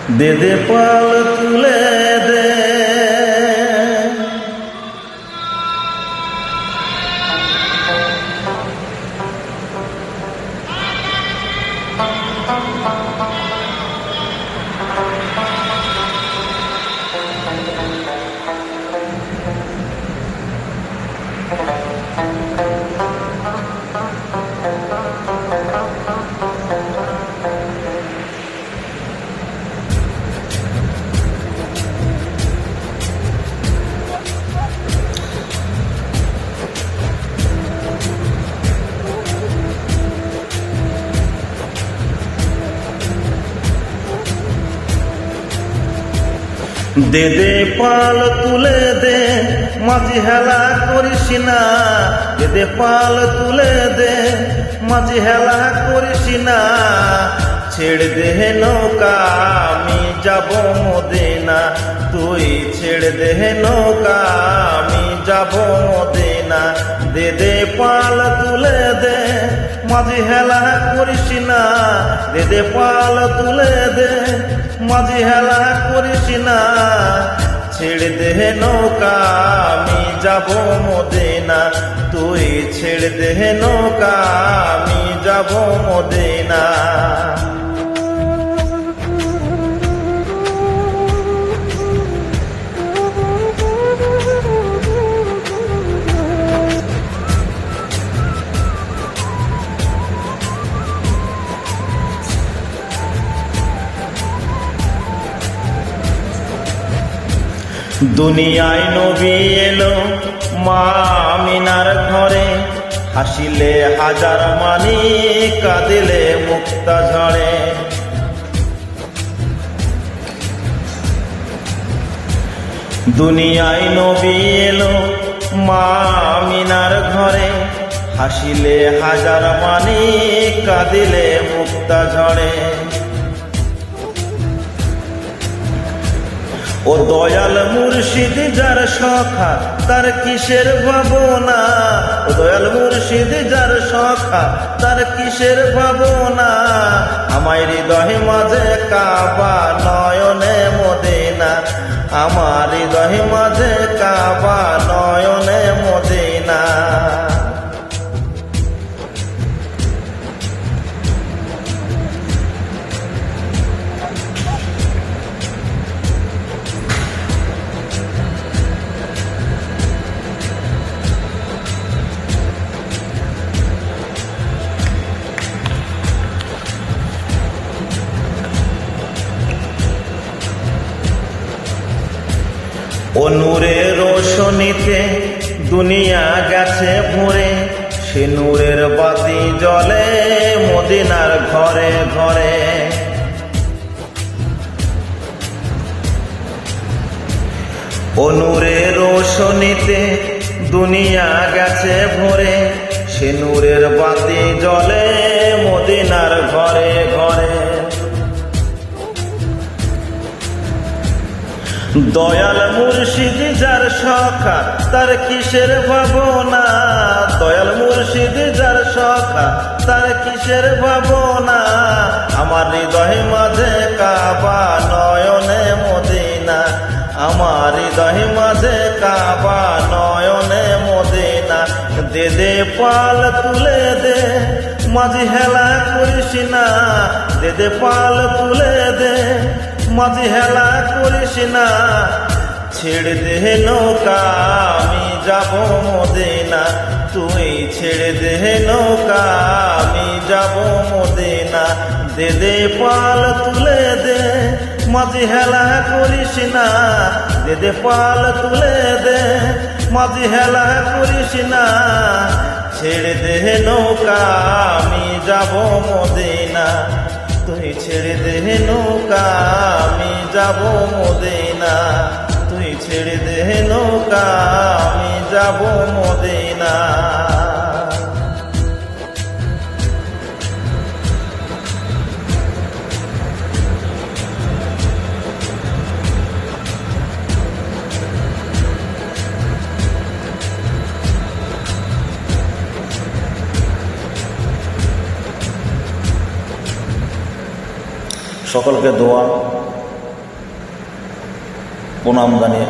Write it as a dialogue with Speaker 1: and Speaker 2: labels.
Speaker 1: দে দে পাল তুলে দে, দে দে পাল তুলে দে, মাঝি হেলা করিস না। দে দে পাল তুলে দে, মাঝি হেলা করিস না। ছেড়ে দে নৌকা আমি যাব মদিনা, তুই ছেড়ে দে নৌকা আমি যাব মদিনা। দে দে পাল তুলে দে, মাঝি হেলা করিস না। দে দে পাল তুলে দে, মাঝি হেলা করিস না। ছেড়ে দে নৌকা আমি যাব মদিনা, তুই ছেড়ে দে নৌকা আমি যাব মদিনা। দুনিয়ায় নবী এলো মা আমিনার ঘরে, হাসিলে হাজার মানি কাঁদিলে মুক্তা ঝরে। দুনিয়ায় নবী এলো মা আমিনার ঘরে, হাসিলে হাজার মানি কাঁদিলে মুক্তা ঝরে। ও দয়াল মুর্শিদ যার সখা তার কিসের ভাবনা। ও দয়াল মুর্শিদ যার সখা তার কিসের ভাবনা। আমার হৃদয় মাঝে কাবা নয়নে মদিনা, আমার হৃদয় মাঝে কাবা নয়নে মদিনা। ও নূরের রোশনীতে দুনিয়া গেছে ভরে, সে নূরের বাতি জ্বলে মদিনার ঘরে ঘরে। ও নূরের রোশনীতে দুনিয়া গেছে ভরে, সে নূরের বাতি জ্বলে মদিনার ঘরে ঘরে। দয়াল মুর্শিদ যার সখা তার কিসের ভাবনা। দয়াল মুর্শিদ যার সখা তার কিসের ভাবনা। আমার হৃদয় মাঝে কাবা নয়নে মদিনা, আমার হৃদয় মাঝে কাবা নয়নে মদিনা। দে দে পাল তুলে দে, মাঝি হেলা করিস না। দে দে পাল তুলে দে, মাঝি হেলা করিস না। ছেড়ে দে নৌকা আমি যাব মদিনা, তুই ছেড়ে দে নৌকা আমি যাব মদিনা। দে দে পাল তুলে দে, মাঝি হেলা করিস না। দে দে পাল তুলে দে, মাঝি হেলা করিস না। ছেড়ে দে নৌকা আমি যাব মদিনা, তুই ছেড়ে দে নৌকা আমি যাব মদিনা। তুই ছেড়ে দে নৌকা আমি যাব মদিনা। সকলকে দোয়া প্রণাম জানিয়ে